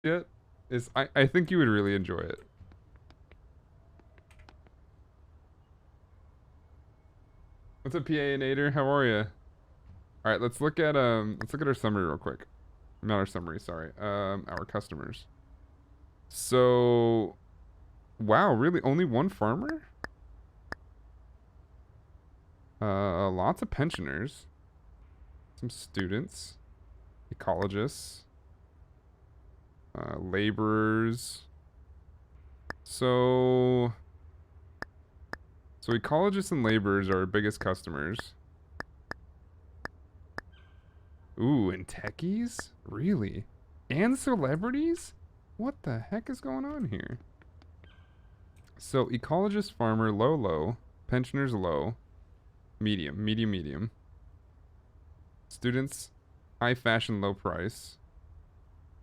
it is I think you would really enjoy it. What's up, PA-nator? How are you? All right, let's look at our summary real quick. Not our summary, sorry. Our customers. So, wow, really only one farmer? Lots of pensioners, some students, ecologists, laborers. So, so ecologists and laborers are our biggest customers. Ooh, and techies? Really? And celebrities? What the heck is going on here? So, ecologist, farmer, low, low. Pensioners, low. Medium, medium, medium. Students, high fashion, low price.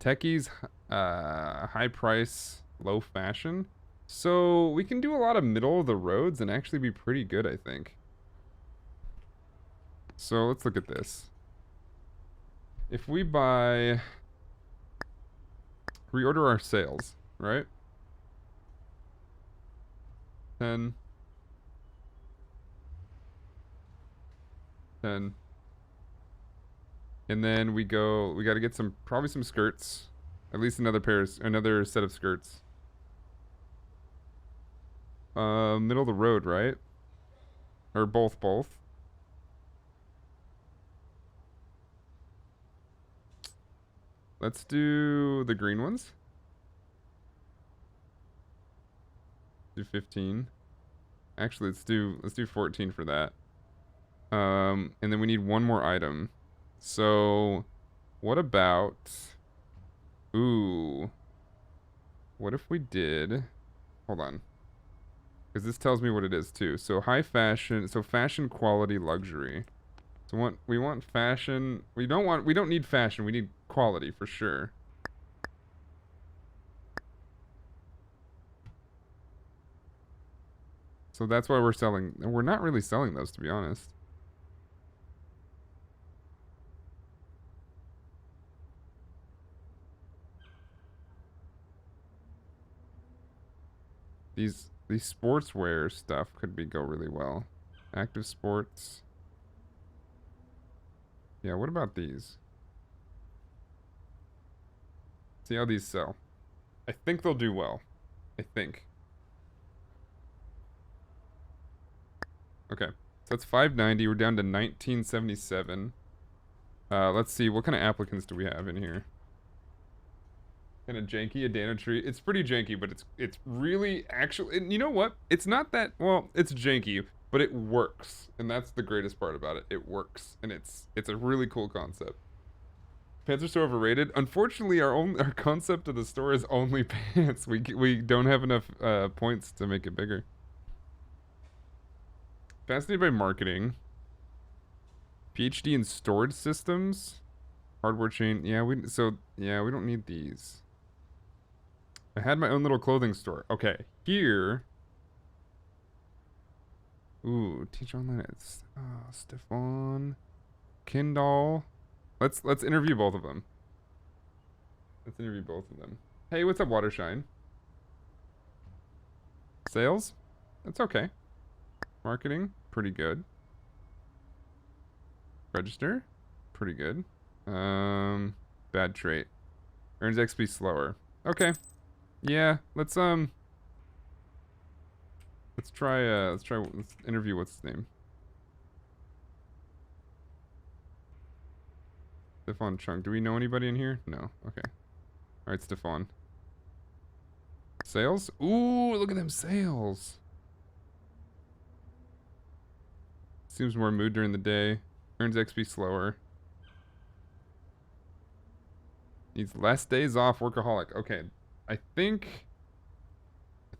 Techies, high price, low fashion. So, we can do a lot of middle of the roads and actually be pretty good, I think. So, let's look at this. If we buy... Reorder our sales, right? 10. 10. And then we gotta get probably some skirts. At least another set of skirts. Middle of the road, right? Or both. Let's do the green ones. Do 15. Actually, let's do 14 for that. And then we need one more item. So, what about... Ooh. What if we did... Hold on. Because this tells me what it is, too. So, high fashion... So, fashion, quality, luxury. So, we want fashion... We don't need fashion. We need quality, for sure. So, that's why we're selling... We're not really selling those, to be honest. These sportswear stuff could go really well. Active sports. Yeah, what about these? See how these sell. I think they'll do well. I think. Okay. So that's 590. We're down to 1977. Let's see. What kind of applicants do we have in here? Kind of janky, a Danotage. It's pretty janky, but it's really actually... And you know what? It's not that... Well, it's janky, but it works. And that's the greatest part about it. It works. And it's a really cool concept. Pants are so overrated. Unfortunately, our concept of the store is only pants. We don't have enough points to make it bigger. Fascinated by marketing. PhD in storage systems. Hardware chain. Yeah, we don't need these. I had my own little clothing store. Okay, here. Ooh, teach online. It's Stefan, Kindle. Let's interview both of them. Let's interview both of them. Hey, what's up, Watershine? Sales? That's okay. Marketing? Pretty good. Register? Pretty good. Bad trait. Earns XP slower. Okay. Yeah, let's let's interview what's his name. Stefan Chung. Do we know anybody in here? No. Okay. Alright, Stefan. Sales? Ooh, look at them sales. Seems more mood during the day. Earns XP slower. Needs less days off, workaholic. Okay. I think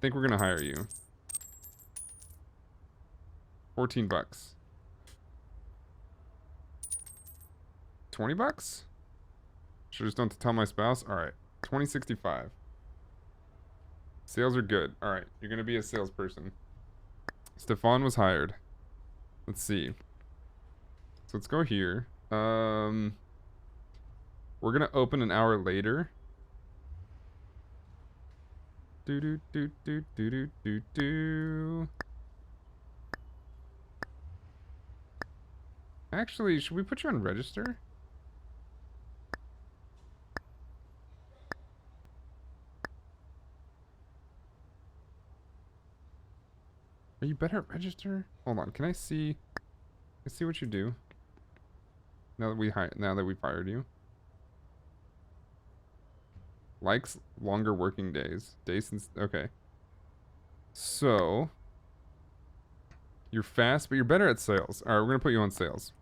we're gonna hire you. 14 bucks. 20 bucks? Should just don't tell my spouse? Alright. 2065. Sales are good. Alright. You're gonna be a salesperson. Stefan was hired. Let's see. So let's go here. We're gonna open an hour later. Do do do do do do do do. Actually, should we put you on register? Are you better at register? Hold on, can I see? Let's see what you do. Now that we fired you. Likes longer working days. Days since okay. So you're fast, but you're better at sales. Alright, we're gonna put you on sales.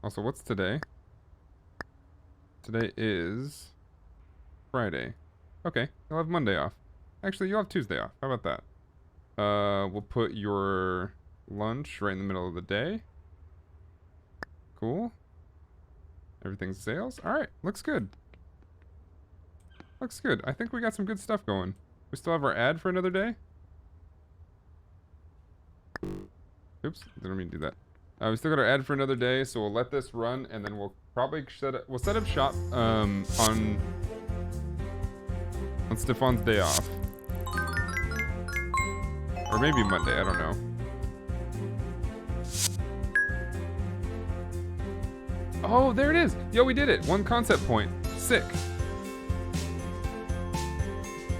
Also, what's today? Today is Friday. Okay, you'll have Monday off. Actually, you'll have Tuesday off. How about that? We'll put your lunch right in the middle of the day. Cool. Everything's sales. Alright, looks good. Looks good. I think we got some good stuff going. We still have our ad for another day. Oops, didn't mean to do that. We still got our ad for another day, so we'll let this run, and then we'll probably set up shop on Stefan's day off, or maybe Monday. I don't know. Oh, there it is. Yo, we did it. 1 concept point. Sick.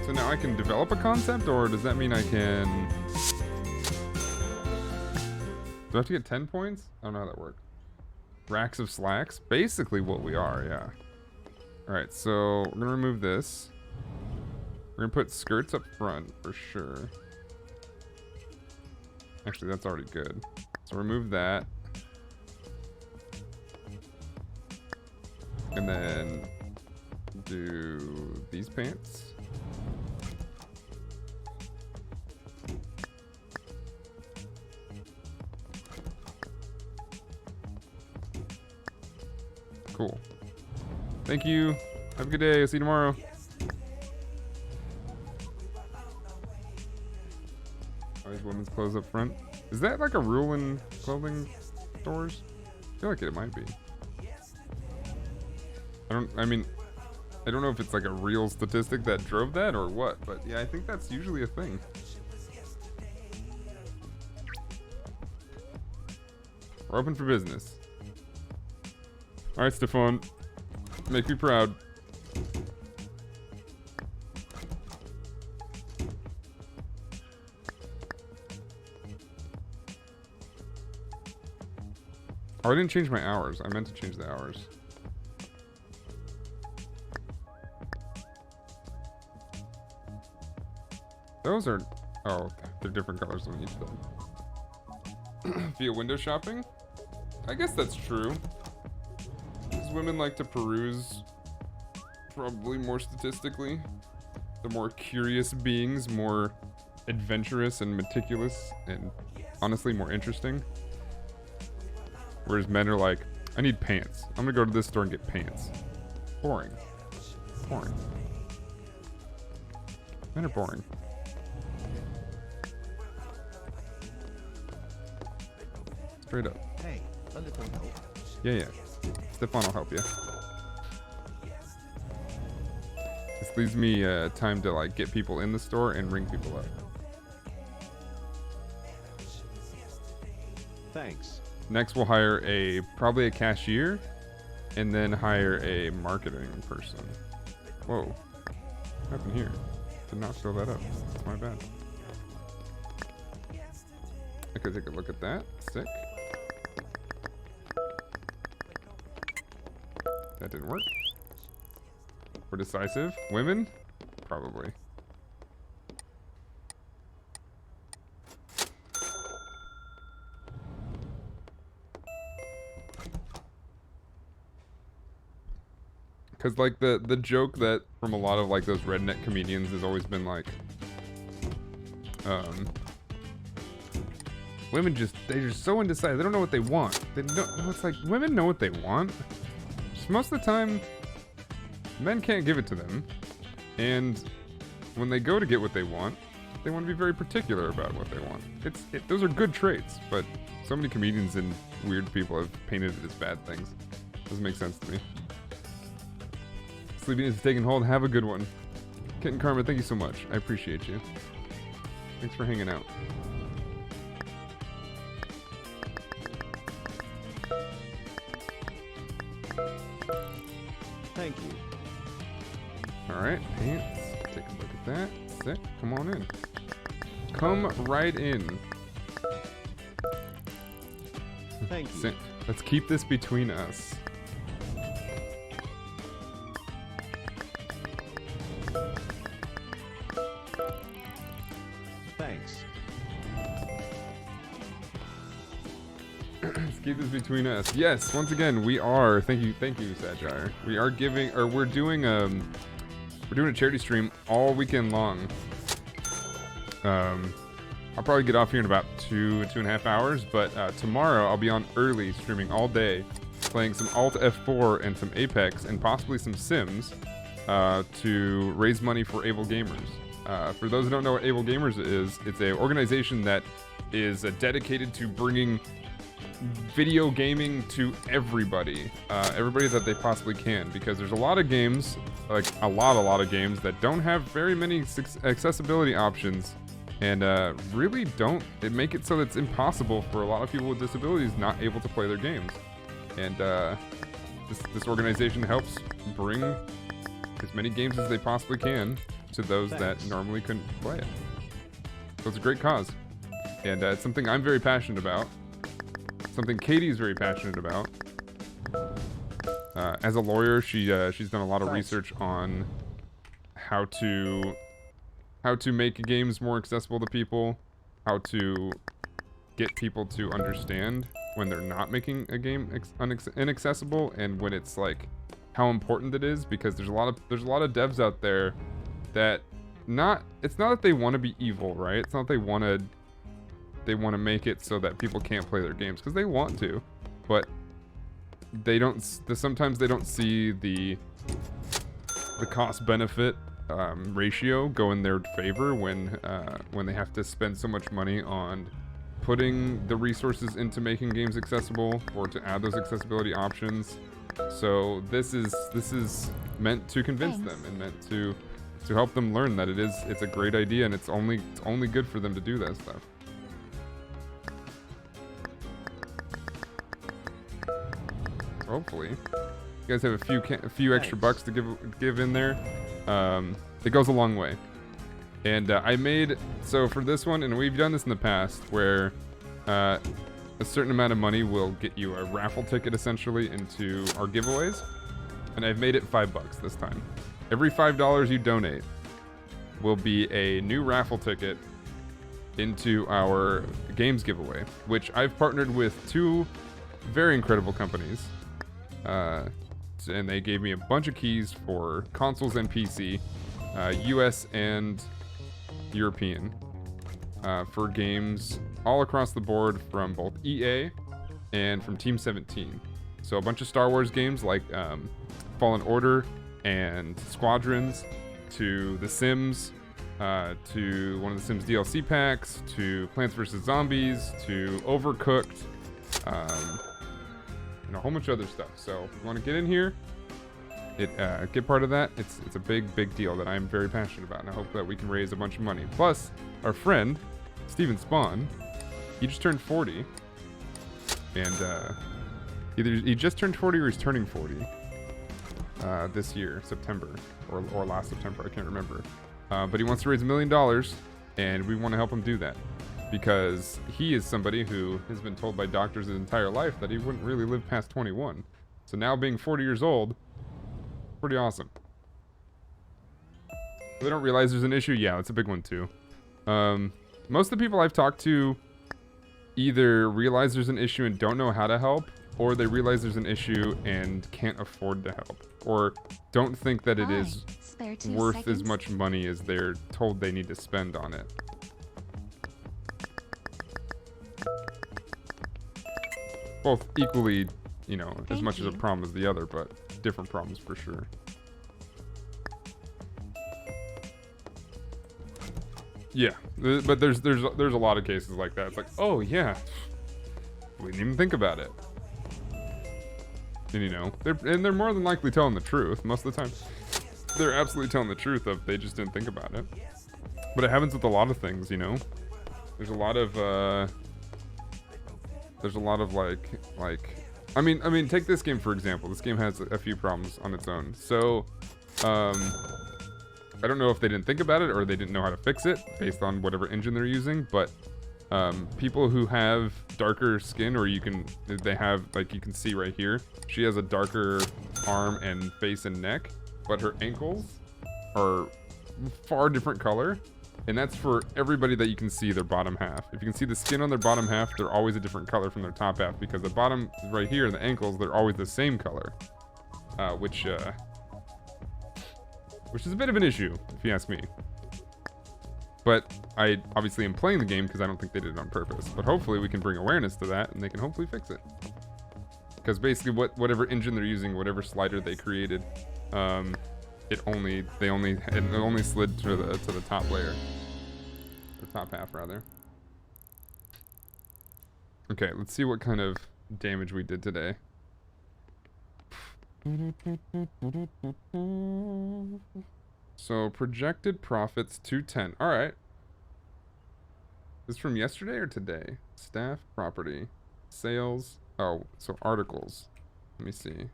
So now I can develop a concept, or does that mean I can? Do I have to get 10 points? I don't know how that works. Racks of slacks? Basically what we are, yeah. Alright, so we're gonna remove this. We're gonna put skirts up front for sure. Actually, that's already good. So remove that. And then do these pants. Cool. Thank you. Have a good day. I'll see you tomorrow. Always women's clothes up front. Is that like a rule in clothing stores? I feel like it might be. I don't know if it's like a real statistic that drove that or what, but yeah, I think that's usually a thing. We're open for business. Alright, Stefan. Make me proud. Oh, I didn't change my hours. I meant to change the hours. Those are... Oh, they're different colors on each of them. Via window shopping? I guess that's true. Because women like to peruse, probably more statistically. They're more curious beings, more adventurous and meticulous, and honestly more interesting. Whereas men are like, I need pants. I'm gonna go to this store and get pants. Boring. Boring. Men are boring. Straight up. Hey, a little help. Yeah. Stefan will help you. This leaves me time to like get people in the store and ring people up. Thanks. Next we'll hire probably a cashier and then hire a marketing person. Whoa. What happened here? Did not fill that up. That's my bad. I could take a look at that. Sick. That didn't work. We're decisive. Women? Probably. Because like the joke that from a lot of like those redneck comedians has always been like women they're just so indecisive. They don't know what they want. They don't know. It's like women know what they want. Just most of the time men can't give it to them, and when they go to get what they want, they want to be very particular about what they want. Those are good traits, but so many comedians and weird people have painted it as bad things. Doesn't make sense to me. Sleepiness is taking hold. Have a good one. Kitten Karma, thank you so much. I appreciate you. Thanks for hanging out. Thank you. Alright, pants. Take a look at that. Sick. Come on in. Come right in. Thank you. Let's keep this between us. Thanks. Let's keep this between us. Yes, once again, we are. Thank you, Sagire. We are giving, or we're doing a charity stream all weekend long. I'll probably get off here in about 2.5 hours, but tomorrow I'll be on early, streaming all day, playing some Alt F4 and some Apex and possibly some Sims to raise money for Able Gamers. For those who don't know what Able Gamers is, it's an organization that is dedicated to bringing video gaming to everybody that they possibly can, because there's a lot of games, like a lot of games that don't have very many accessibility options, and really don't. It make it so that it's impossible for a lot of people with disabilities not able to play their games. And this organization helps bring as many games as they possibly can to those that normally couldn't play it. So it's a great cause, and it's something I'm very passionate about. Something Katie's very passionate about. As a lawyer, she's done a lot of research on how to make games more accessible to people, how to get people to understand when they're not making a game inaccessible, and when it's like how important it is, because there's a lot of devs out there that it's not that they want to be evil, right? It's not that they want to make it so that people can't play their games, because they want to, but sometimes they don't see the cost benefit ratio go in their favor when they have to spend so much money on putting the resources into making games accessible or to add those accessibility options. So this is meant to convince them and meant to help them learn that it's a great idea, and it's only good for them to do that stuff. Hopefully, you guys have a few extra bucks to give in there. It goes a long way. And so for this one, and we've done this in the past, where a certain amount of money will get you a raffle ticket essentially into our giveaways, and I've made it $5 this time. Every $5 you donate will be a new raffle ticket into our games giveaway, which I've partnered with 2 very incredible companies. And they gave me a bunch of keys for consoles and PC, US and European, for games all across the board from both EA and from Team 17. So a bunch of Star Wars games like Fallen Order and Squadrons, to The Sims, to one of the Sims DLC packs, to Plants vs. Zombies, to Overcooked, and a whole bunch of other stuff. So if you want to get in here, get part of that, it's a big deal that I'm very passionate about, and I hope that we can raise a bunch of money. Plus, our friend Steven Spawn, he just turned 40, and either he just turned 40 or he's turning 40 this year, September, or last September, I can't remember. But he wants to raise $1 million, and we want to help him do that, because he is somebody who has been told by doctors his entire life that he wouldn't really live past 21. So now being 40 years old, pretty awesome. They don't realize there's an issue? Yeah, it's a big one too. Most of the people I've talked to either realize there's an issue and don't know how to help, or they realize there's an issue and can't afford to help, or don't think that it is worth as much money as they're told they need to spend on it. Both equally, as much as a problem as the other, but different problems for sure. Yeah, but there's a lot of cases like that. It's like, oh yeah, we didn't even think about it. And you know, they're more than likely telling the truth most of the time. They're absolutely telling the truth of they just didn't think about it. But it happens with a lot of things, you know. There's a lot of like I mean take this game for example. This game has a few problems on its own. So I don't know if they didn't think about it or they didn't know how to fix it based on whatever engine they're using, but people who have darker skin, or they have, like you can see right here, she has a darker arm and face and neck, but her ankles are far different color, and that's for everybody that you can see their bottom half. If you can see the skin on their bottom half, they're always a different color from their top half, because the bottom right here and the ankles, they're always the same color, which is a bit of an issue, if you ask me. But I obviously am playing the game because I don't think they did it on purpose. But hopefully we can bring awareness to that and they can hopefully fix it. Because basically whatever engine they're using, whatever slider they created, it only slid to the top layer. The top half rather. Okay, let's see what kind of damage we did today. So projected profits 210. All right. This is from yesterday or today? Staff, property, sales. Oh, so articles. Let me see.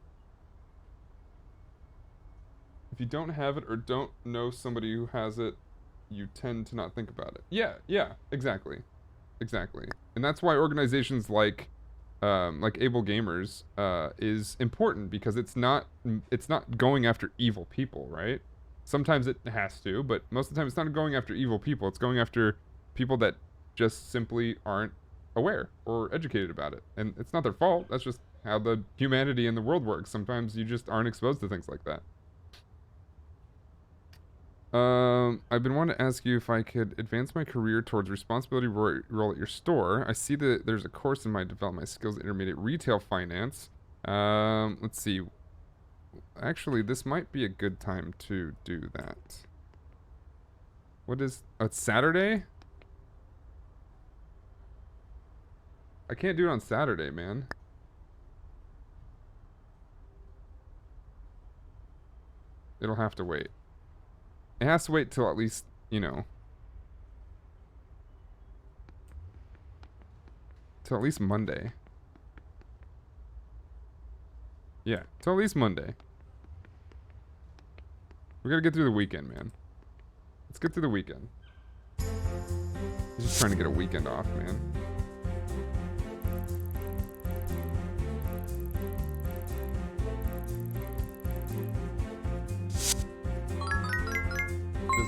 If you don't have it or don't know somebody who has it, you tend to not think about it. Yeah, exactly. Exactly. And that's why organizations like Able Gamers is important, because it's not going after evil people, right? Sometimes it has to, but most of the time it's not going after evil people. It's going after people that just simply aren't aware or educated about it. And it's not their fault. That's just how the humanity and the world works. Sometimes you just aren't exposed to things like that. I've been wanting to ask you if I could advance my career towards responsibility role at your store. I see that there's a course in my develop my skills intermediate retail finance. Let's see. Actually, this might be a good time to do that. What is... Oh, it's Saturday? I can't do it on Saturday, man. It'll have to wait. It has to wait till at least, you know... till at least Monday. Yeah, till at least Monday. We gotta get through the weekend, man. Let's get through the weekend. I'm just trying to get a weekend off, man.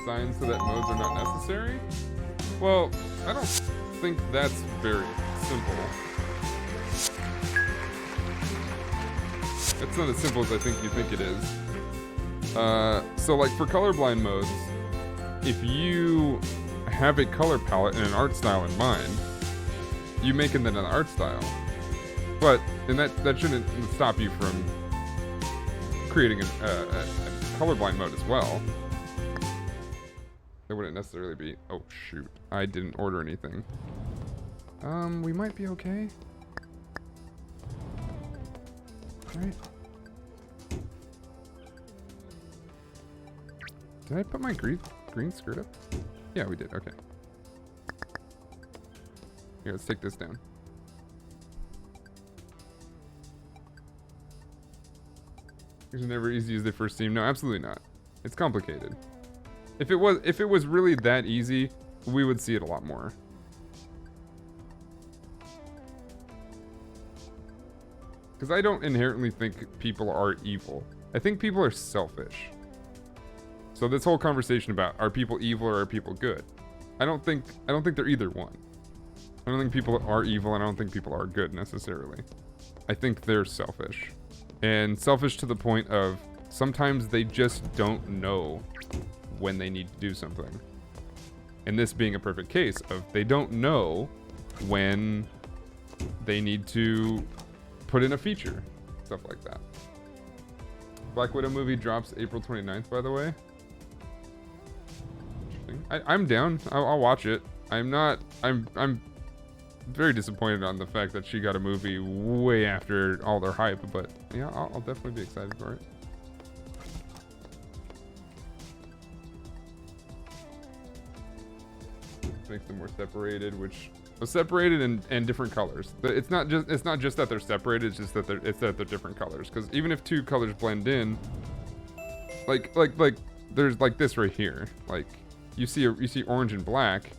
Designed so that modes are not necessary? Well, I don't think that's very simple. It's not as simple as I think you think it is. So like for colorblind modes, if you have a color palette and an art style in mind, you make it an art style. But, and that shouldn't stop you from creating a colorblind mode as well. That wouldn't necessarily be... Oh, shoot. I didn't order anything. We might be okay. Right. Did I put my green skirt up? Yeah, we did. Okay. Here, let's take this down. It's never easy as they first seem. No, absolutely not. It's complicated. If it was really that easy, we would see it a lot more. Because I don't inherently think people are evil. I think people are selfish. So this whole conversation about are people evil or are people good? I don't think they're either one. I don't think people are evil and I don't think people are good necessarily. I think they're selfish. And selfish to the point of sometimes they just don't know when they need to do something. And this being a perfect case of they don't know when they need to put in a feature. Stuff like that. Black Widow movie drops April 29th, by the way. Interesting. interesting. I'm down. I'll watch it. I'm very disappointed on the fact that she got a movie way after all their hype, but yeah, I'll definitely be excited for it. Makes them more separated, which separated and different colors. It's not just that they're separated. It's just that they're different colors. Because even if two colors blend in, like there's like this right here. Like you see orange and black,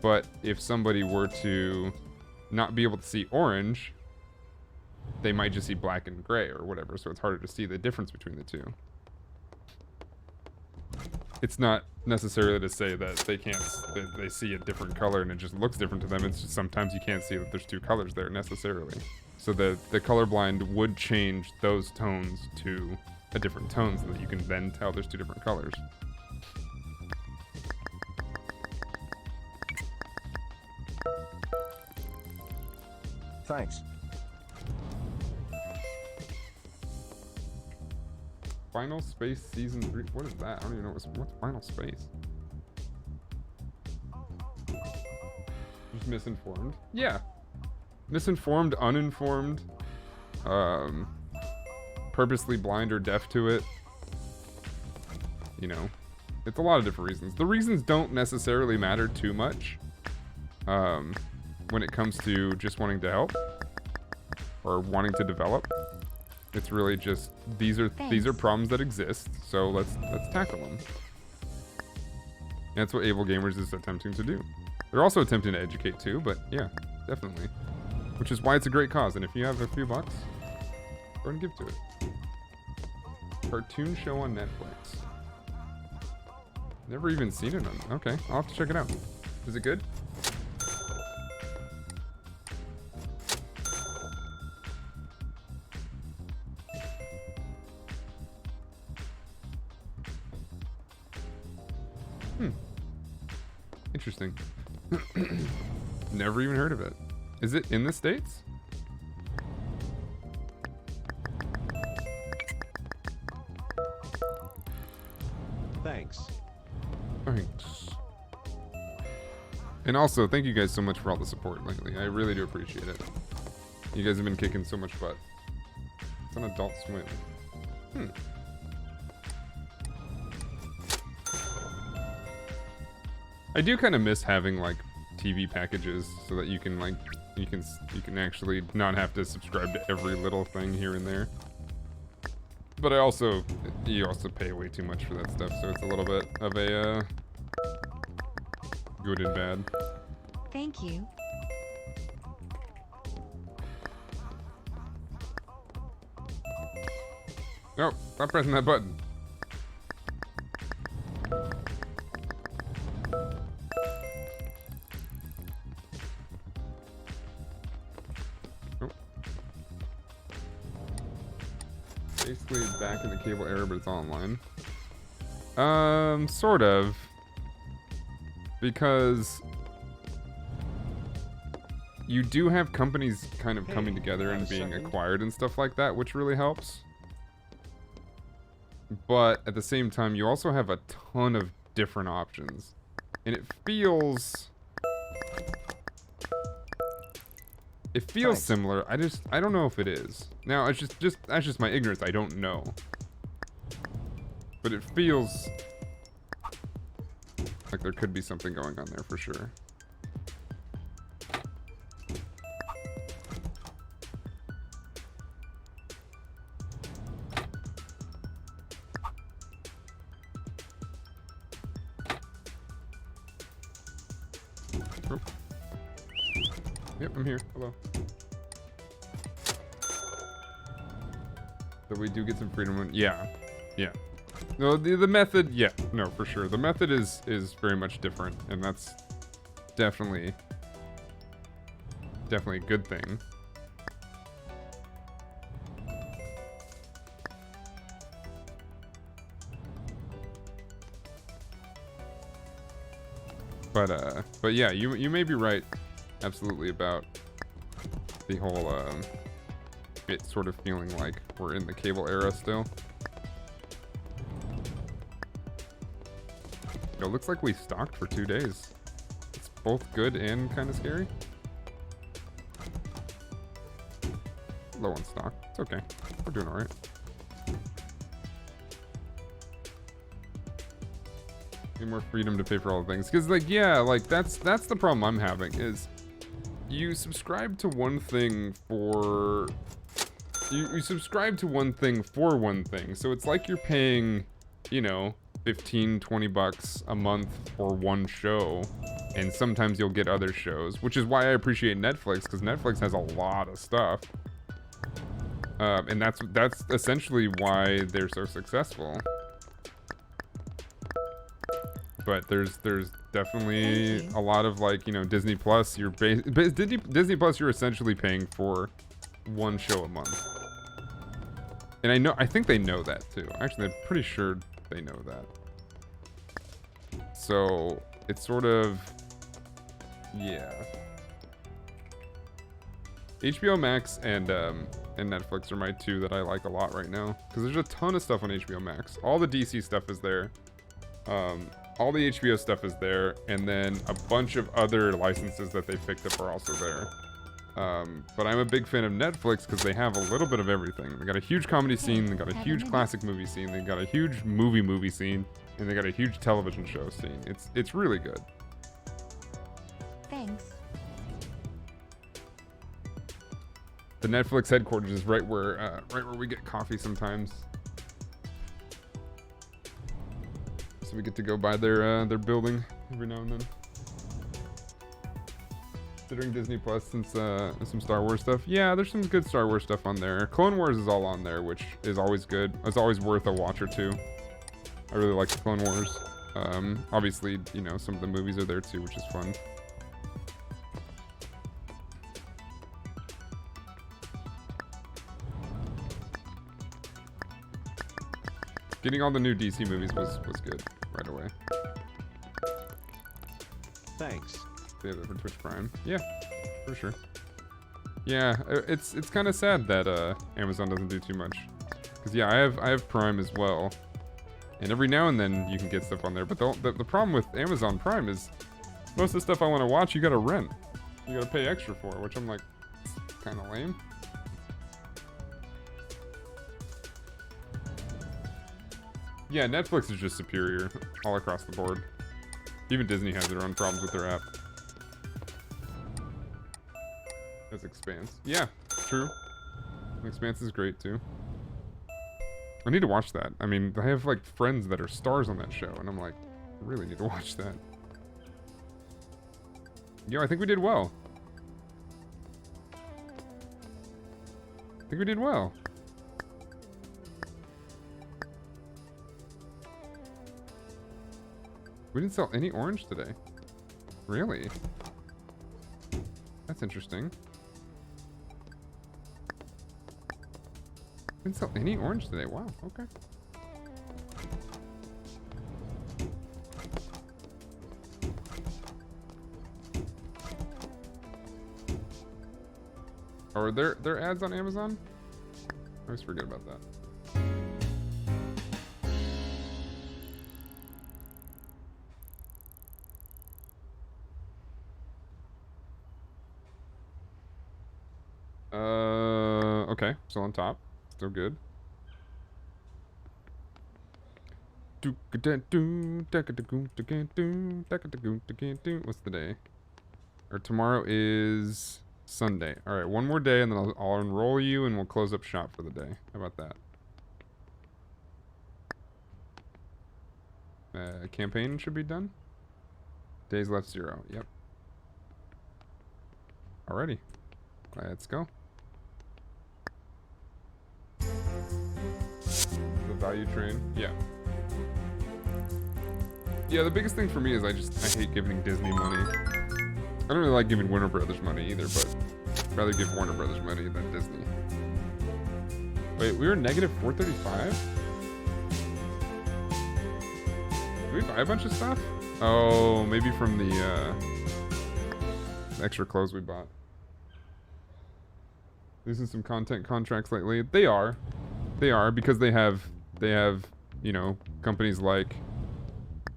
but if somebody were to not be able to see orange, they might just see black and gray or whatever. So it's harder to see the difference between the two. It's not necessarily to say that they see a different color and it just looks different to them. It's just sometimes you can't see that there's two colors there necessarily. So the colorblind would change those tones to a different tone so that you can then tell there's two different colors. Thanks. Final Space Season 3. What is that? I don't even know what's Final Space. Just misinformed. Yeah. Misinformed, uninformed, purposely blind or deaf to it. You know, it's a lot of different reasons. The reasons don't necessarily matter too much when it comes to just wanting to help or wanting to develop. It's really just these are problems that exist, so let's tackle them. And that's what Able Gamers is attempting to do. They're also attempting to educate too, but yeah, definitely. Which is why it's a great cause. And if you have a few bucks, go and give to it. Cartoon show on Netflix. Never even seen it on. Okay, I'll have to check it out. Is it good? Interesting. Never even heard of it. Is it in the States? Thanks. Thanks. And also, thank you guys so much for all the support lately. I really do appreciate it. You guys have been kicking so much butt. It's on Adult Swim. I do kind of miss having like TV packages so that you can like you can actually not have to subscribe to every little thing here and there. But you also pay way too much for that stuff, so it's a little bit of a good and bad. Thank you. No, stop pressing that button. Basically back in the cable era, but it's online. Sort of. Because you do have companies kind of coming together and being acquired and stuff like that, which really helps. But at the same time, you also have a ton of different options. And it feels similar. I don't know if it is. Now, it's just that's just my ignorance. I don't know. But it feels like there could be something going on there for sure. Oh. Yep, I'm here. Hello. So we do get some freedom when, yeah. No, the method, yeah, no, for sure. The method is very much different, and that's definitely a good thing. But yeah, you may be right, absolutely, about the whole it sort of feeling like we're in the cable era still. It looks like we stocked for 2 days. It's both good and kind of scary. Low on stock. It's okay. We're doing alright. Need more freedom to pay for all the things. Because, like, yeah, like, that's the problem I'm having is you subscribe to one thing for... You subscribe to one thing for one thing. So it's like you're paying, you know, 15, 20 bucks a month for one show. And sometimes you'll get other shows. Which is why I appreciate Netflix, because Netflix has a lot of stuff. And that's essentially why they're so successful. But there's definitely a lot of, like, you know, Disney Plus. Disney Plus, you're essentially paying for one show a month. And I think they know that too. Actually, I'm pretty sure they know that. So it's sort of, yeah. HBO Max and Netflix are my two that I like a lot right now, because there's a ton of stuff on HBO Max. All the DC stuff is there. All the HBO stuff is there, and then a bunch of other licenses that they picked up are also there. But I'm a big fan of Netflix because they have a little bit of everything. They got a huge comedy scene, they got a huge classic movie scene, they got a huge movie scene, and they got a huge television show scene. It's really good. Thanks. The Netflix headquarters is right where we get coffee sometimes. So we get to go by their building every now and then. Considering Disney Plus since some Star Wars stuff. Yeah, there's some good Star Wars stuff on there. Clone Wars is all on there, which is always good. It's always worth a watch or two. I really like the Clone Wars. Obviously, you know, some of the movies are there too, which is fun. Getting all the new DC movies was good right away. Thanks. Yeah, for Twitch Prime. Yeah, for sure. Yeah, it's kind of sad that Amazon doesn't do too much. Cause yeah, I have Prime as well, and every now and then you can get stuff on there. But the problem with Amazon Prime is most of the stuff I want to watch you gotta rent. You gotta pay extra for, which I'm like, kind of lame. Yeah, Netflix is just superior all across the board. Even Disney has their own problems with their app. As Expanse. Yeah, true. Expanse is great too. I need to watch that. I mean, I have like friends that are stars on that show, and I'm like, I really need to watch that. Yo, I think we did well. I think we did well. We didn't sell any orange today. Really? That's interesting. Didn't sell any orange today. Wow, okay. Are there ads on Amazon? I always forget about that. Okay, still on top. Still good. What's the day? Or tomorrow is Sunday. Alright, one more day and then I'll enroll you and we'll close up shop for the day. How about that? Campaign should be done. Days left 0. Yep. Alrighty. Let's go. The value train. Yeah. Yeah, the biggest thing for me is I hate giving Disney money. I don't really like giving Warner Brothers money either, but I'd rather give Warner Brothers money than Disney. Wait, we were negative 435? Did we buy a bunch of stuff? Oh, maybe from the extra clothes we bought. Losing some content contracts lately. They are because they have, you know, companies like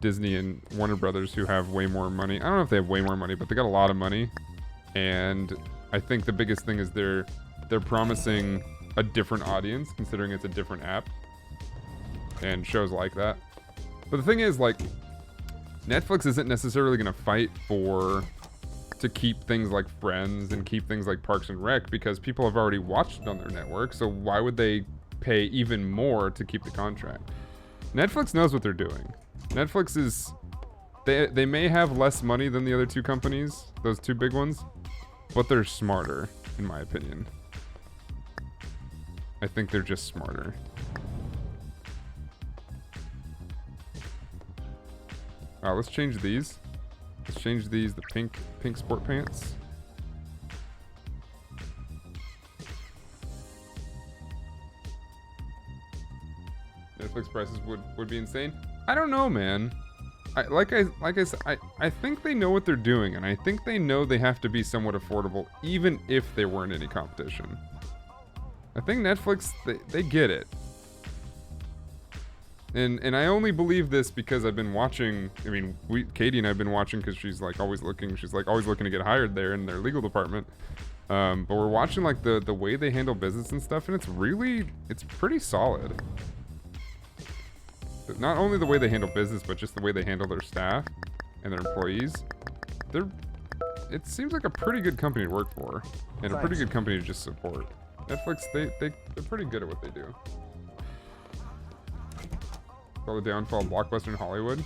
Disney and Warner Brothers, who have way more money. I don't know if they have way more money, but they got a lot of money. And I think the biggest thing is they're promising a different audience, considering it's a different app. And shows like that. But the thing is, like, Netflix isn't necessarily going to fight to keep things like Friends and keep things like Parks and Rec, because people have already watched it on their network. So why would they pay even more to keep the contract? Netflix knows what they're doing. Netflix is... They may have less money than the other two companies, those two big ones, but they're smarter, in my opinion. I think they're just smarter. Let's change these. Let's change these, the pink sport pants. Netflix prices would be insane. I don't know, man. I think they know what they're doing, and I think they know they have to be somewhat affordable, even if there weren't any competition. I think Netflix, they get it. And I only believe this because I've been watching. I mean, Katie and I've been watching because she's like always looking. She's like always looking to get hired there in their legal department. But we're watching like the way they handle business and stuff, and it's pretty solid. Not only the way they handle business, but just the way they handle their staff and their employees. It seems like a pretty good company to work for, and a pretty good company to just support. Netflix, they're pretty good at what they do. Call the downfall of Blockbuster in Hollywood.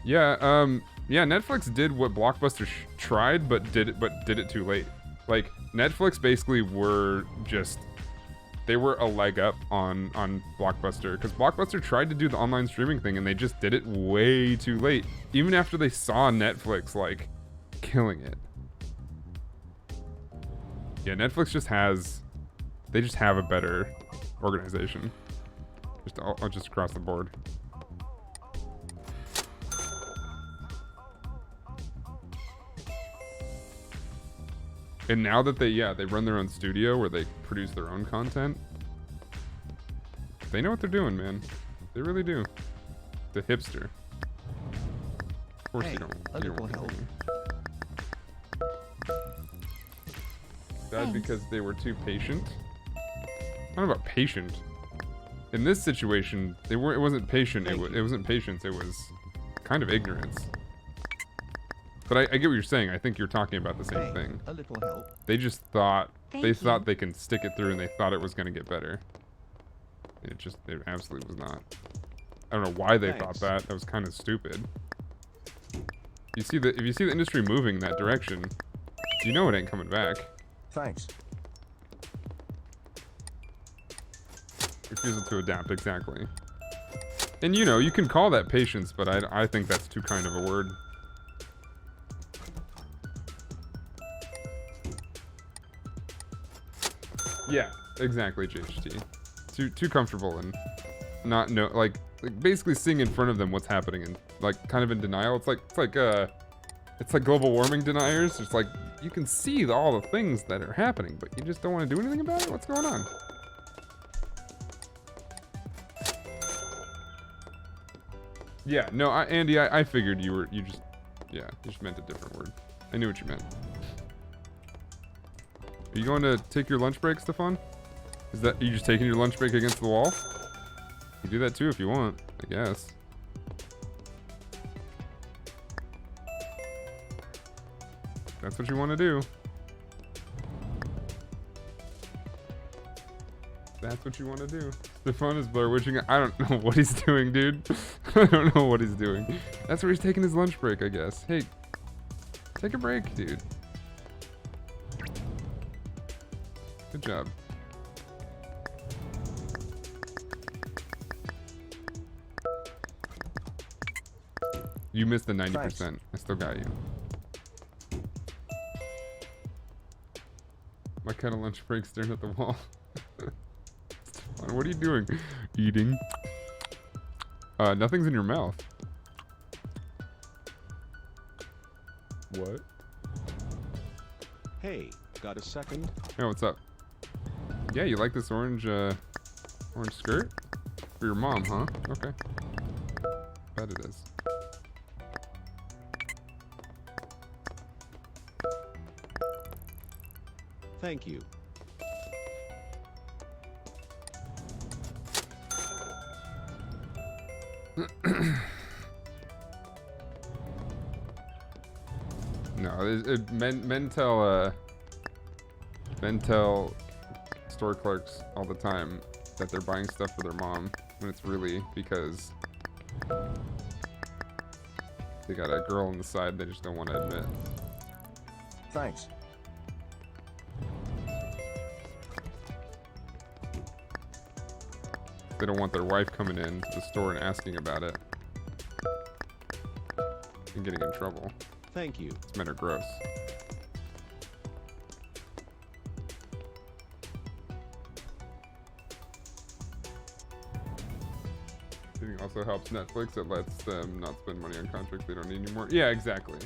Yeah, Netflix did what Blockbuster tried, but did it too late. Like, Netflix basically they were a leg up on Blockbuster, because Blockbuster tried to do the online streaming thing and they just did it way too late, even after they saw Netflix like killing it. Yeah, Netflix just have a better organization. Just across the board. And now that they run their own studio where they produce their own content, they know what they're doing, man. They really do. The hipster. Of course you don't want to. Died because they were too patient. I don't know about patient. In this situation, it wasn't patient. It wasn't patience. It was kind of ignorance. But I get what you're saying. I think you're talking about the same thing. A little help. They just thought thought they can stick it through, and they thought it was going to get better. And it absolutely was not. I don't know why they thought that. That was kind of stupid. If you see the industry moving in that direction, you know it ain't coming back. Thanks. Refusal to adapt, exactly. And you can call that patience, but I think that's too kind of a word. Yeah, exactly, JHT. Too comfortable and not like basically seeing in front of them what's happening and like kind of in denial. It's like global warming deniers. It's like you can see all the things that are happening, but you just don't want to do anything about it. What's going on? Yeah, no, Andy, I figured you just meant a different word. I knew what you meant. Are you going to take your lunch break, Stefan? Are you just taking your lunch break against the wall? You do that too if you want, I guess. That's what you want to do. That's what you want to do. Stefan is Blair Witching. I don't know what he's doing, dude. I don't know what he's doing. That's where he's taking his lunch break, I guess. Hey, take a break, dude. Good job. You missed the 90%. Thanks. I still got you. My kind of lunch break staring at the wall. What are you doing? Eating. Nothing's in your mouth. What? Hey, got a second? Hey, what's up? Yeah, you like this orange skirt? For your mom, huh? Okay. bet it is. Thank you. No, men tell store clerks all the time that they're buying stuff for their mom when it's really because they got a girl on the side they just don't want to admit. Thanks. They don't want their wife coming in to the store and asking about it and getting in trouble. Thank you. These men are gross. I think also helps Netflix. It lets them not spend money on contracts they don't need anymore. Yeah, exactly.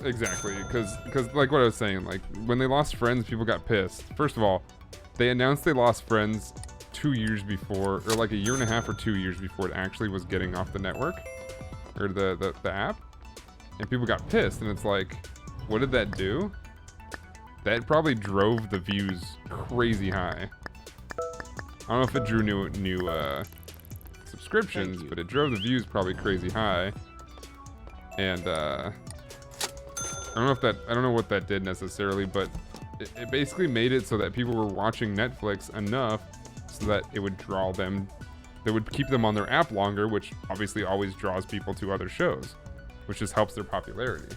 Exactly, because like what I was saying, like when they lost Friends, people got pissed. First of all, they announced they lost Friends 2 years before, or like a year and a half or 2 years before it actually was getting off the network or the app, and people got pissed. And it's like, what did that do? That probably drove the views crazy high. I don't know if it drew new subscriptions, but it drove the views probably crazy high. And I don't know what that did necessarily, but it basically made it so that people were watching Netflix enough so that it would draw them, that would keep them on their app longer, which obviously always draws people to other shows, which just helps their popularity.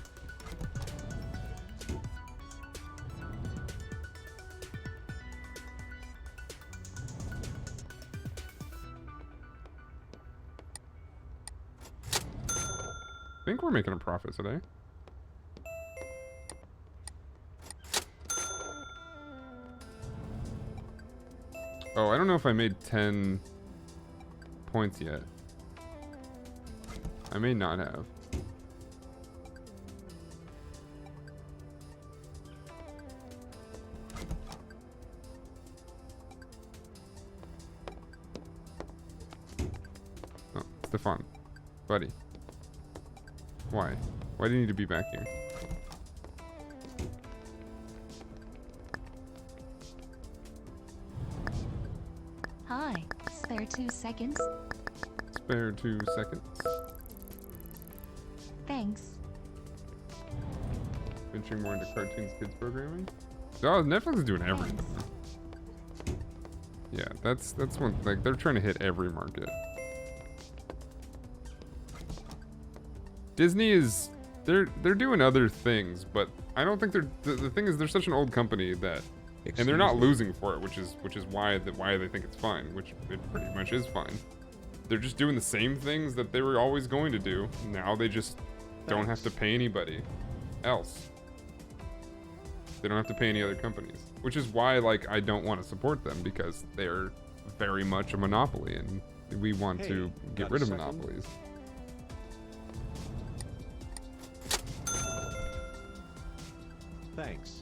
I think we're making a profit today. Oh, I don't know if I made 10 points yet. I may not have. Oh, Stefan. Buddy. Why? Why do you need to be back here? Hi, spare 2 seconds? Spare 2 seconds. Thanks. Venturing more into cartoons, kids programming. Oh, Netflix is doing everything. Yeah, that's one. Like they're trying to hit every market. Disney is they're doing other things, but I don't think they're. The thing is, they're such an old company that, and they're not losing for it, which is why they think it's fine, which it pretty much is fine. They're just doing the same things that they were always going to do. Now they just don't have to pay anybody else. They don't have to pay any other companies, which is why like I don't want to support them, because they're very much a monopoly, and we want to get rid of monopolies. Thanks.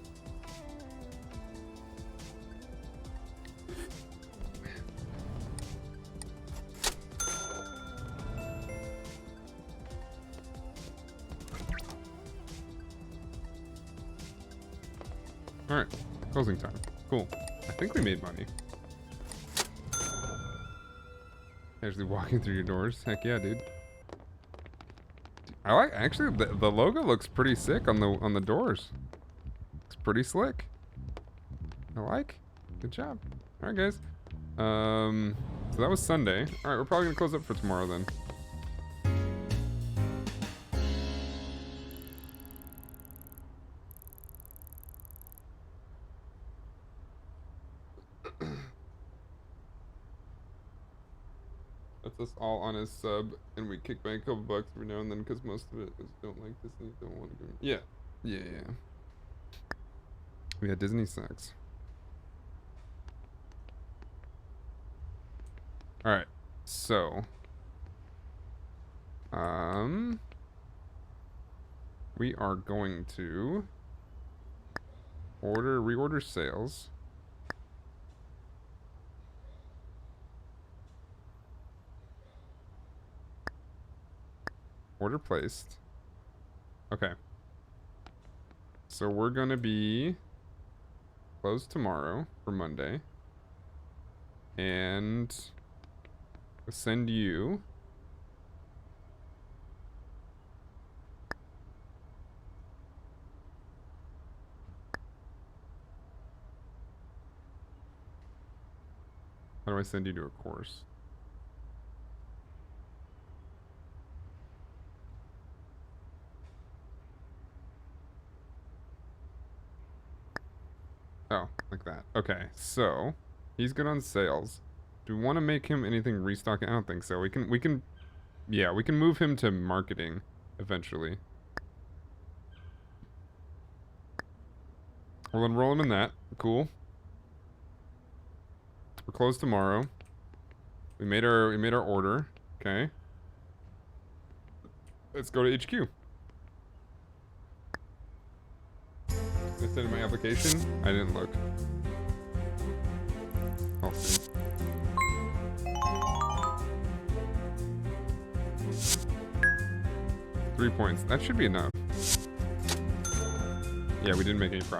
Alright, closing time. Cool. I think we made money. Actually walking through your doors. Heck yeah, dude. I like, actually, the logo looks pretty sick on the doors. It's pretty slick. I like. Good job. Alright, guys. So that was Sunday. Alright, we're probably gonna close up for tomorrow then. That's us all on his sub, and we kick back a couple bucks every now and then because most of it is don't like Disney, don't want to go. Yeah. Yeah, Disney sucks. Alright, so. We are going to reorder sales. Order placed. Okay. So we're gonna be closed tomorrow for Monday. And send you how do I send you to a course? Oh, like that. Okay, so he's good on sales. Do we want to make him anything restocking? I don't think so. Yeah, we can move him to marketing eventually. We'll enroll him in that. Cool. We're closed tomorrow. We made our order. Okay. Let's go to HQ. I sent in my application. I didn't look. I'll see. Three points. That should be enough. Yeah, we didn't make any profit.